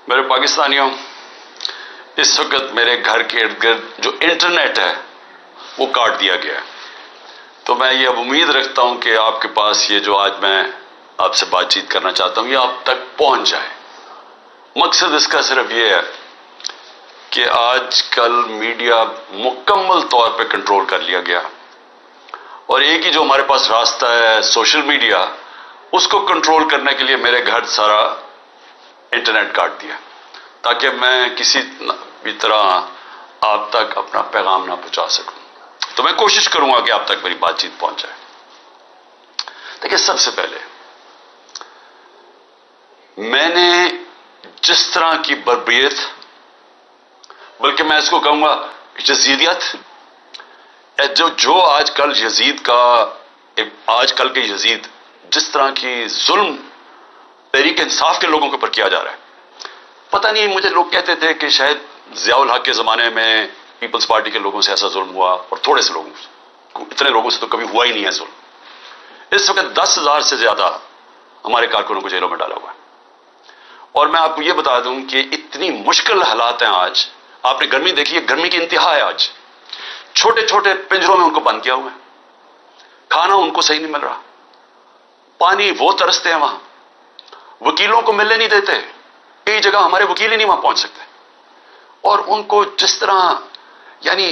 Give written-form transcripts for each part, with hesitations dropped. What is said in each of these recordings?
میرے پاکستانیوں، اس وقت میرے گھر کے ارد گرد جو انٹرنیٹ ہے وہ کاٹ دیا گیا ہے، تو میں یہ اب امید رکھتا ہوں کہ آپ کے پاس یہ جو آج میں آپ سے بات چیت کرنا چاہتا ہوں یہ آپ تک پہنچ جائے۔ مقصد اس کا صرف یہ ہے کہ آج کل میڈیا مکمل طور پہ کنٹرول کر لیا گیا، اور ایک ہی جو ہمارے پاس راستہ ہے سوشل میڈیا، اس کو کنٹرول کرنے کے لیے میرے گھر سارا انٹرنیٹ کاٹ دیا تاکہ میں کسی بھی طرح آپ تک اپنا پیغام نہ پہنچا سکوں۔ تو میں کوشش کروں گا کہ آپ تک میری بات چیت پہنچ جائے۔ دیکھیں، سب سے پہلے میں نے جس طرح کی بربریت، بلکہ میں اس کو کہوں گا یزیدیت، جو آج کل یزید کا، آج کل کے یزید جس طرح کی ظلم تحریک انصاف کے لوگوں کے اوپر کیا جا رہا ہے، پتہ نہیں، مجھے لوگ کہتے تھے کہ شاید ضیاء الحق کے زمانے میں پیپلز پارٹی کے لوگوں سے ایسا ظلم ہوا، اور تھوڑے سے لوگوں سے، اتنے لوگوں سے تو کبھی ہوا ہی نہیں ہے ظلم۔ اس وقت 10,000 سے زیادہ ہمارے کارکنوں کو جیلوں میں ڈالا ہوا ہے، اور میں آپ کو یہ بتا دوں کہ اتنی مشکل حالات ہیں آج۔ آپ نے گرمی دیکھی ہے، گرمی کی انتہا ہے آج، چھوٹے چھوٹے پنجروں میں ان کو بند کیا ہوا ہے، کھانا ان کو صحیح نہیں مل رہا، پانی وہ ترستے ہیں وہاں، وکیلوں کو ملنے نہیں دیتے، کئی جگہ ہمارے وکیل ہی نہیں وہاں پہنچ سکتے، اور ان کو جس طرح یعنی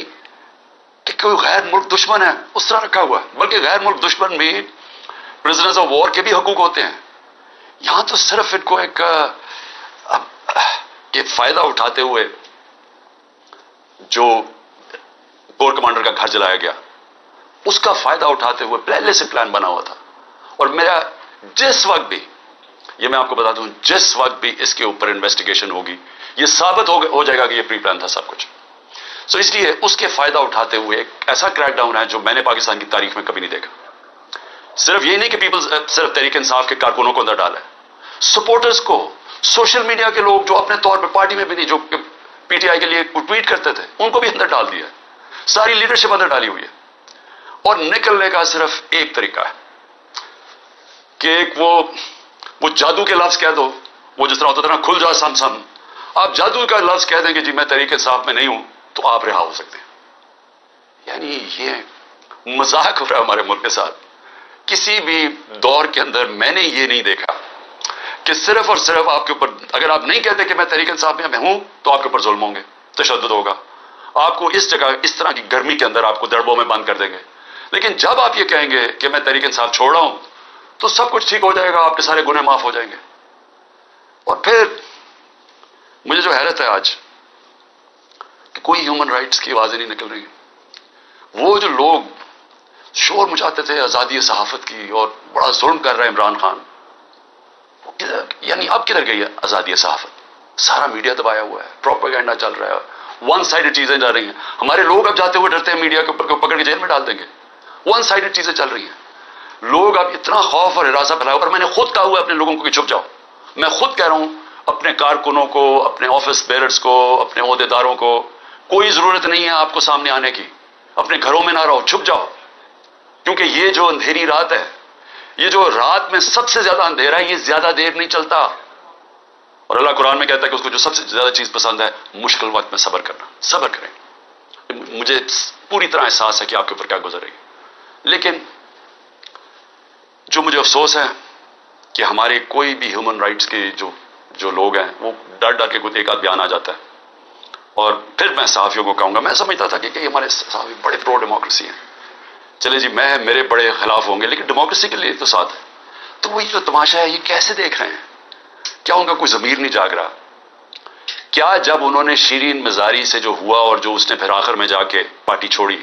کہ کوئی غیر ملک دشمن ہے اس طرح رکھا ہوا ہے، بلکہ غیر ملک دشمن بھی پرزنرز آف وار کے بھی حقوق ہوتے ہیں۔ یہاں تو صرف ان کو ایک فائدہ اٹھاتے ہوئے جو کور کمانڈر کا گھر جلایا گیا، اس کا فائدہ اٹھاتے ہوئے پہلے سے پلان بنا ہوا تھا، اور میرا جس وقت بھی، یہ میں آپ کو بتا دوں، جس وقت بھی اس کے اوپر انویسٹیگیشن ہوگی یہ ثابت ہو جائے گا کہ یہ پری پلان تھا سب کچھ۔ سو اس لیے اس کے فائدہ اٹھاتے ہوئے ایک ایسا کریک ڈاؤن ہے جو میں نے پاکستان کی تاریخ میں کبھی نہیں دیکھا۔ صرف یہ نہیں کہ پیپلز صرف تحریک انصاف کے کارکنوں کو اندر ڈالا ہے، سپورٹرز کو، سوشل میڈیا کے لوگ جو اپنے طور پہ پارٹی میں بھی نہیں، جو پی ٹی آئی کے لیے ٹویٹ کرتے تھے، ان کو بھی اندر ڈال دیا، ساری لیڈرشپ اندر ڈالی ہوئی ہے، اور نکلنے کا صرف ایک طریقہ ہے کہ ایک وہ جادو کے لفظ کہہ دو، وہ جس طرح ہوتا تھا نا، کھل جا سم سم، آپ جادو کا لفظ کہہ دیں کہ جی میں تحریک انصاف میں نہیں ہوں تو آپ رہا ہو سکتے ہیں۔ یعنی یہ مذاق ہو رہا ہے ہمارے ملک کے ساتھ۔ کسی بھی دور کے اندر میں نے یہ نہیں دیکھا کہ صرف اور صرف آپ کے اوپر، اگر آپ نہیں کہتے کہ میں تحریک انصاف میں ہوں تو آپ کے اوپر ظلم ہوں گے، تشدد ہوگا، آپ کو اس جگہ اس طرح کی گرمی کے اندر آپ کو دربوں میں بند کر دیں گے۔ لیکن جب آپ یہ کہیں گے کہ میں تحریک انصاف چھوڑ رہا ہوں تو سب کچھ ٹھیک ہو جائے گا، آپ کے سارے گناہ معاف ہو جائیں گے۔ اور پھر مجھے جو حیرت ہے آج کہ کوئی ہیومن رائٹس کی آوازیں نہیں نکل رہی ہیں۔ وہ جو لوگ شور مچاتے تھے آزادی صحافت کی اور بڑا ظلم کر رہا ہے عمران خان، یعنی اب کدھر گئی ہے آزادی صحافت؟ سارا میڈیا دبایا ہوا ہے، پروپیگنڈا چل رہا ہے، ون سائیڈڈ چیزیں جا رہی ہیں۔ ہمارے لوگ اب جاتے ہوئے ڈرتے ہیں میڈیا کے اوپر، پکڑ کے جیل میں ڈال دیں گے، ون سائیڈڈ چیزیں چل رہی ہیں۔ لوگ اب اتنا خوف اور ہراساں پھیلایا، اور میں نے خود کہا ہوا ہے اپنے لوگوں کو کہ چھپ جاؤ۔ میں خود کہہ رہا ہوں اپنے کارکنوں کو، اپنے آفس بیئررز کو، اپنے عہدیداروں کو، کوئی ضرورت نہیں ہے آپ کو سامنے آنے کی، اپنے گھروں میں نہ رہو، چھپ جاؤ، کیونکہ یہ جو اندھیری رات ہے، یہ جو رات میں سب سے زیادہ اندھیرا ہے، یہ زیادہ دیر نہیں چلتا۔ اور اللہ قرآن میں کہتا ہے کہ اس کو جو سب سے زیادہ چیز پسند ہے، مشکل وقت میں صبر کرنا، صبر کریں۔ مجھے پوری طرح احساس ہے کہ آپ کے اوپر کیا گزر رہی ہے، لیکن جو مجھے افسوس ہے کہ ہمارے کوئی بھی ہیومن رائٹس کے جو لوگ ہیں وہ ڈر ڈر کے کوئی ایک آدھ بیان آ جاتا ہے، اور پھر میں صحافیوں کو کہوں گا، میں سمجھتا تھا کہ ہمارے صحافی بڑے پرو ڈیموکریسی ہیں، چلے جی میرے بڑے خلاف ہوں گے لیکن ڈیموکریسی کے لیے تو ساتھ ہے۔ تو وہی جو تماشا ہے، یہ کیسے دیکھ رہے ہیں؟ کیا ان کا کوئی ضمیر نہیں جاگ رہا؟ کیا جب انہوں نے شیرین مزاری سے جو ہوا اور جو اس نے پھر آخر میں جا کے پارٹی چھوڑی،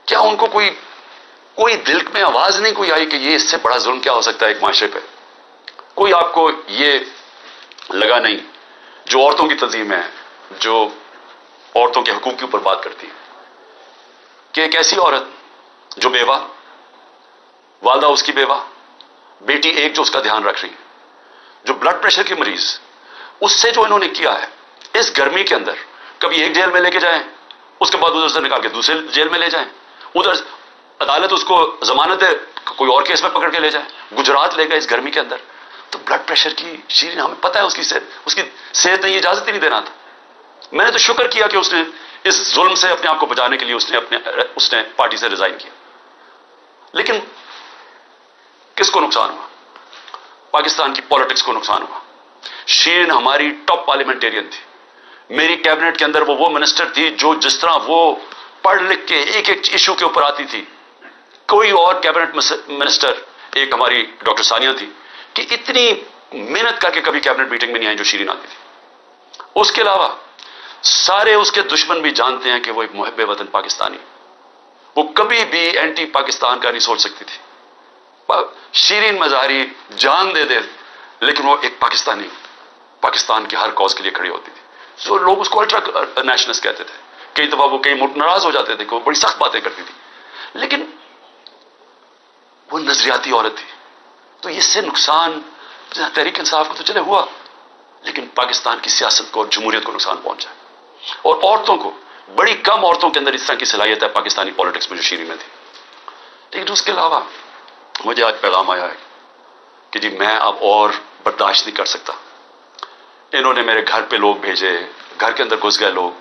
کیا ان کو کوئی دل میں آواز نہیں کوئی آئی کہ یہ اس سے بڑا ظلم کیا ہو سکتا ہے ایک معاشرے پہ؟ کوئی آپ کو یہ لگا نہیں؟ جو عورتوں کی تنظیم ہے، جو عورتوں کے حقوق کے اوپر بات کرتی ہے، کہ ایک ایسی عورت جو بیوہ، والدہ اس کی بیوہ، بیٹی ایک جو اس کا دھیان رکھ رہی ہے، جو بلڈ پریشر کی مریض، اس سے جو انہوں نے کیا ہے اس گرمی کے اندر، کبھی ایک جیل میں لے کے جائیں، اس کے بعد ادھر سے نکال کے دوسرے جیل میں لے جائیں، ادھر عدالت اس کو ضمانت ہے کوئی اور کیس میں پکڑ کے لے جائے، گجرات لے گئے اس گرمی کے اندر۔ تو بلڈ پریشر کی شیرین ہمیں پتہ ہے اس کی صحت نے یہ اجازت ہی نہیں دینا تھا. میں نے تو شکر کیا کہ اس نے اس ظلم سے اپنے آپ کو بچانے کے لیے اس نے پارٹی سے ریزائن کیا. لیکن کس کو نقصان ہوا؟ پاکستان کی پالیٹکس کو نقصان ہوا. شیرین ہماری ٹاپ پارلیمنٹیرین تھی. میری کیبنٹ کے اندر وہ منسٹر تھی جو جس طرح وہ پڑھ لکھ کے ایک ایک ایشو کے اوپر آتی تھی. کوئی اور کیبنٹ منسٹر، ایک ہماری ڈاکٹر ثانیہ تھی کہ اتنی محنت کر کے کبھی کیبنٹ میٹنگ میں نہیں آئی جو شیرین آتی تھی. اس کے علاوہ سارے اس کے دشمن بھی جانتے ہیں کہ وہ ایک محب وطن پاکستانی، وہ کبھی بھی اینٹی پاکستان کا نہیں سوچ سکتی تھی. شیرین مظاہری جان دے دے لیکن وہ ایک پاکستانی، پاکستان کے ہر کاز کے لیے کھڑی ہوتی تھی. جو لوگ اس کو الٹرا نیشنلسٹ کہتے تھے، کئی دفعہ وہ کئی ناراض ہو جاتے تھے کہ وہ بڑی سخت باتیں کرتی تھی، لیکن وہ نظریاتی عورت تھی. تو اس سے نقصان تحریک انصاف کو تو چلے ہوا، لیکن پاکستان کی سیاست کو اور جمہوریت کو نقصان پہنچا. اور عورتوں کو، بڑی کم عورتوں کے اندر اس طرح کی صلاحیت ہے پاکستانی پالیٹکس میں جو شیرین میں تھی. لیکن اس کے علاوہ مجھے آج پیغام آیا ہے کہ جی میں اب اور برداشت نہیں کر سکتا. انہوں نے میرے گھر پہ لوگ بھیجے، گھر کے اندر گھس گئے لوگ.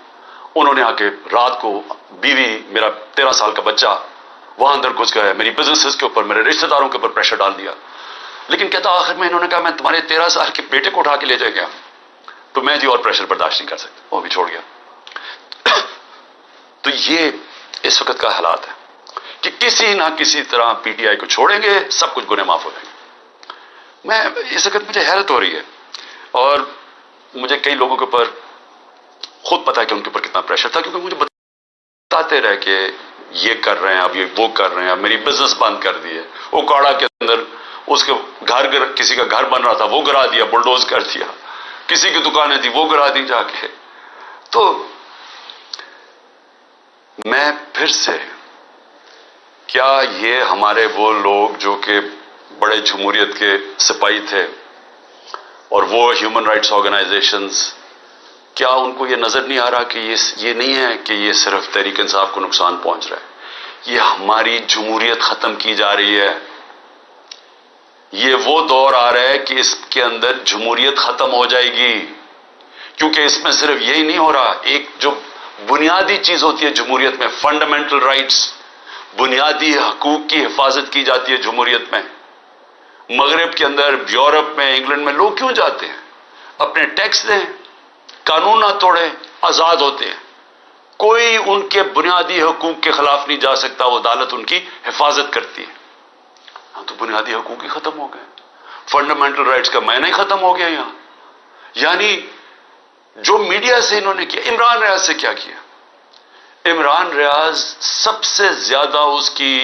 انہوں نے آ کے رات کو بیوی، میرا 13 سال کا بچہ وہاں اندر گھس گئے، میری بزنسز کے اوپر، میرے رشتہ داروں کے اوپر پریشر ڈال دیا. لیکن کہتا آخر میں انہوں نے کہا میں تمہارے 13 سال کے بیٹے کو اٹھا کے لے جائے گا. تو میں جی اور پریشر برداشت نہیں کر سکتا، وہ بھی چھوڑ گیا. تو یہ اس وقت کا حالات ہے کہ کسی نہ کسی طرح پی ٹی آئی کو چھوڑیں گے، سب کچھ گناہ معاف ہو جائیں گے. میں اس وقت مجھے حیرت ہو رہی ہے، اور مجھے کئی لوگوں کے اوپر خود پتا ہے کہ ان کے اوپر کتنا پریشر تھا، کیونکہ مجھے بتاتے رہے کہ یہ کر رہے ہیں، اب یہ وہ کر رہے ہیں، میری بزنس بند کر دیے. اوکاڑا کے اندر اس کے گھر، کسی کا گھر بن رہا تھا وہ گرا دیا، بلڈوز کر دیا. کسی کی دکانیں تھی وہ گرا دی جا کے. تو میں پھر سے، کیا یہ ہمارے وہ لوگ جو کہ بڑے جمہوریت کے سپاہی تھے اور وہ ہیومن رائٹس آرگنائزیشنز، کیا ان کو یہ نظر نہیں آ رہا کہ یہ نہیں ہے کہ یہ صرف تحریک انصاف کو نقصان پہنچ رہا ہے، یہ ہماری جمہوریت ختم کی جا رہی ہے. یہ وہ دور آ رہا ہے کہ اس کے اندر جمہوریت ختم ہو جائے گی. کیونکہ اس میں صرف یہی نہیں ہو رہا، ایک جو بنیادی چیز ہوتی ہے جمہوریت میں، فنڈامنٹل رائٹس، بنیادی حقوق کی حفاظت کی جاتی ہے جمہوریت میں. مغرب کے اندر، یورپ میں، انگلینڈ میں لوگ کیوں جاتے ہیں؟ اپنے ٹیکس دیں، قانون نہ توڑیں، آزاد ہوتے ہیں. کوئی ان کے بنیادی حقوق کے خلاف نہیں جا سکتا، وہ عدالت ان کی حفاظت کرتی ہے. ہاں تو بنیادی حقوق ہی ختم ہو گئے، فنڈامنٹل رائٹس کا معنی ہی ختم ہو گیا یہاں. یعنی جو میڈیا سے انہوں نے کیا، عمران ریاض سے کیا کیا؟ عمران ریاض سب سے زیادہ اس کی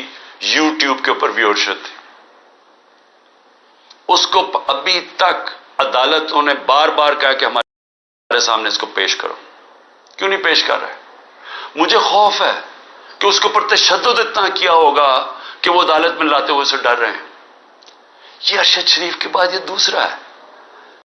یوٹیوب کے اوپر ویورشپ تھی. اس کو ابھی تک عدالتوں نے بار بار کہا کہ ہمارے سامنے اس کو پیش کرو. کیوں نہیں پیش کر رہے؟ مجھے خوف ہے کہ اس کے اوپر تشدد اتنا کیا ہوگا کہ وہ عدالت میں لاتے ہوئے اسے ڈر رہے ہیں. یہ ارشد شریف کے بعد یہ دوسرا ہے.